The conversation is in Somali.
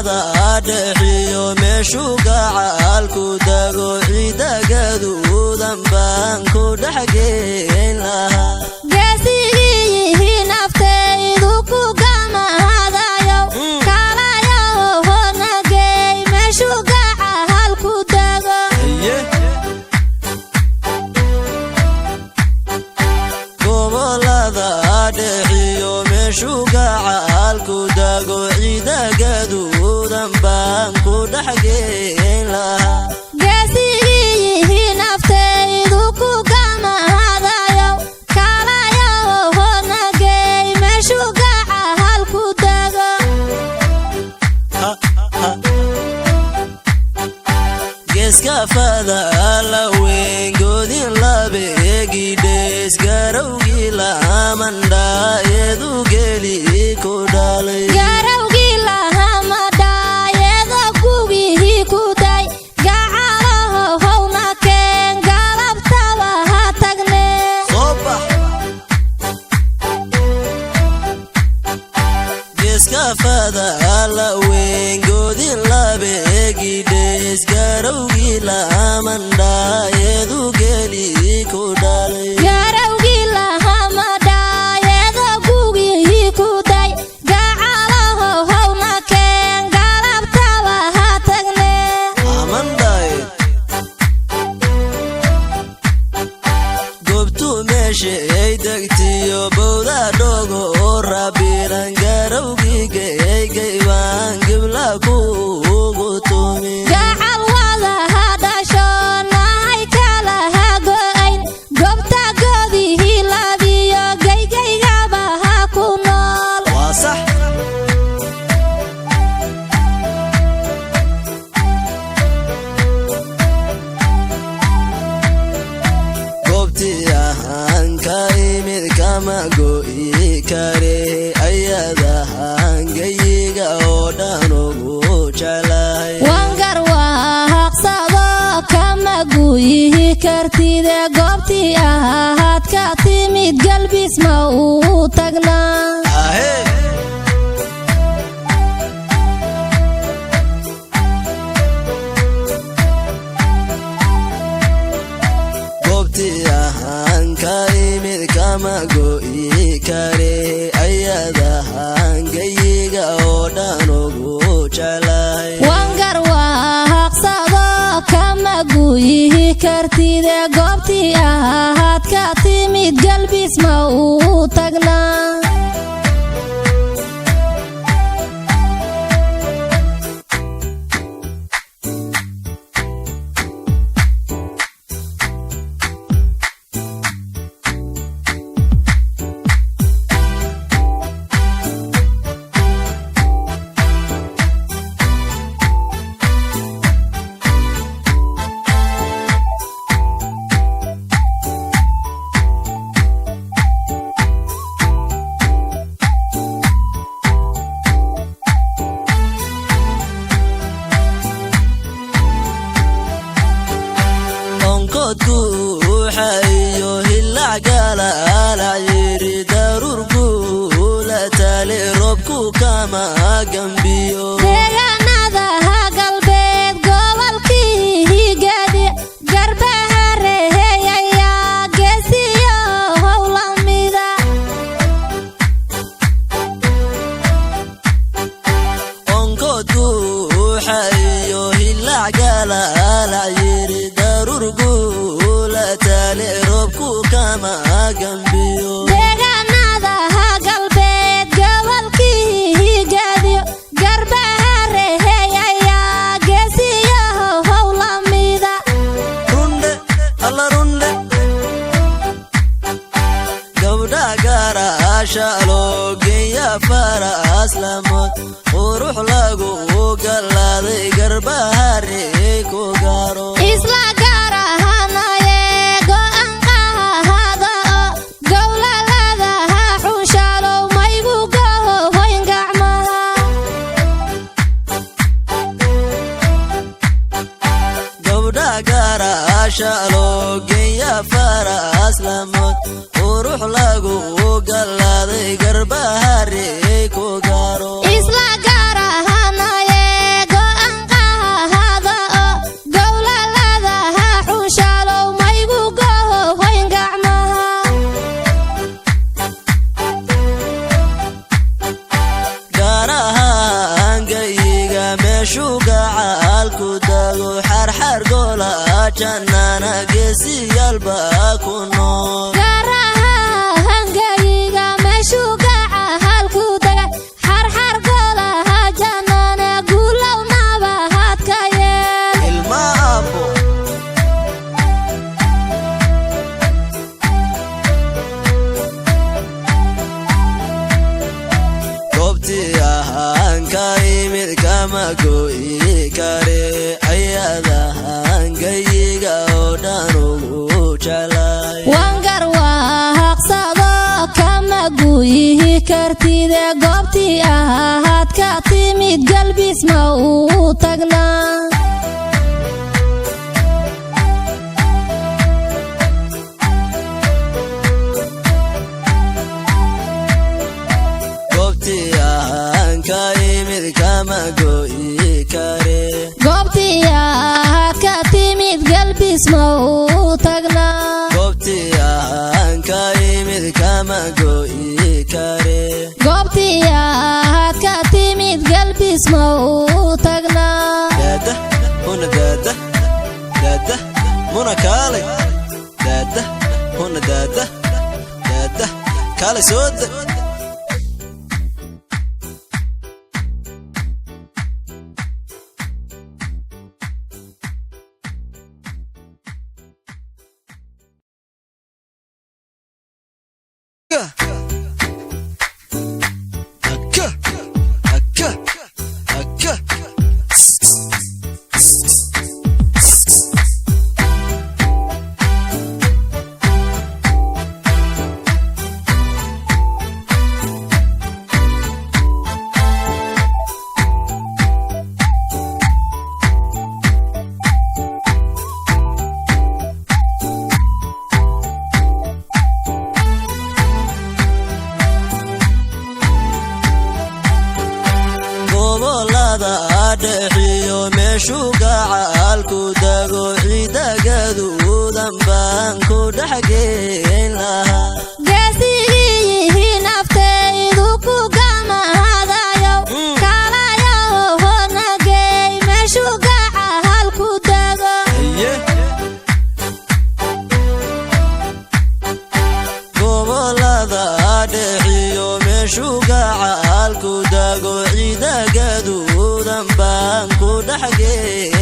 لا دحيو مشوقع الكوداغو عيدا قدودا بانكو دحقين لها قاسيه نفتيدو كوكاما هذا يو كالا يو هنقي مشوقع الكوداغو قوبلا لا دحيو مشوقع الكوداغو عيدا قدودا بانكو دحقين لها قاسيه نفتيدو كوكاما هذا يو كالا يو هنقي مشوقع الكوداغو geeska fada la weyn godin la beegi dees garawgi la amanda eedu geli ku dhalay garawgi la amanda eedu kugi ku day gacalaha howna keen galabtaba ha tagne soba geeska fada la weyn godin la beegi dees garawgi la amanda eedu geli ku dhalay garawgi la amanda eedu kugi ku day gacalaha howna keen galabtaba ha tagne amanda gobtu meeshay degtiyo bowda dhogo rabiran garawgi geygay baan gibla kuugu tumi gacal wada hadasho nahay kala hago'ayn gobta godihii labiyo geygaygaba ha ku nool waa sax goobtii ahaan ka imid kama go'i kare ayadahaan geyiga oo dhan ugu jeclahay wangar waaqsado kama guyihi kartide goobtii ahaad ka timid galbis ma uu tagnaa ahee goobtii ahaan ka imid kama go'i kare ayadahaan geyiga oo dhan ugu jeclahay wangar waaqsado kama guyihi kartide goobtii ahaad ka timid galbis ma uu tagnaa onkodku waxayo hilacgala la yiri darurku la tale robku kama gambiyo deegaanada galbeed gobolkii gadi garbahare ayaa geesiyo howlamida onkodku waxayo hilacgala la yiri darurku la tale robku kama gambiyo deegaanada galbeed gobolkii gadi garbahare ayaa geesiyo howlamida runde alla runde gabdha garaasha loo geeya faraas lamood qurux lagu galaaday garbahare ku gaaro isla gaarahanaye go'an qaahada gowlalada xunshalow maygu gohoyn gacmaha gabdha garaasha loo geeya faraas lamood qurux lagu galaaday garbahare ku gaaro isla gaarahanaye jannana geesiyaal baa ku nool garaha hangayga meeshuu gaca halku dega xarxar golaha jannana guulow nabahad ka yeel ilma abo goobti ahaan ka imid kama go'i kare ayada hangayga oo dhan ugu jeclay wangar waaqsado kama guyihi kartide goobtii ahaad ka timid galbis ma uu tagnaa goobti ahaan ka imid kama go'i kare goobtii ahaad ka timid galbis ma uu tagnaa goobti ahaan ka imid kama go'i kare goobtii ahaad ka timid galbis ma uu tagnaa daada huna daada daada muna kaalay daada huna daada daada kaalay soo deg Akka, akka, akka. gobolada adhexiyo meeshuu gaca halku dago ciida gaduudan baan ku dhexgeyn lahaa geesigii naftaydu ku gamahadayow kaalayow honagey meeshuu gaca halku dago gobolada adhexiyo meeshuu gaca halku dago ciida gaduudan baan ku dhexgeyn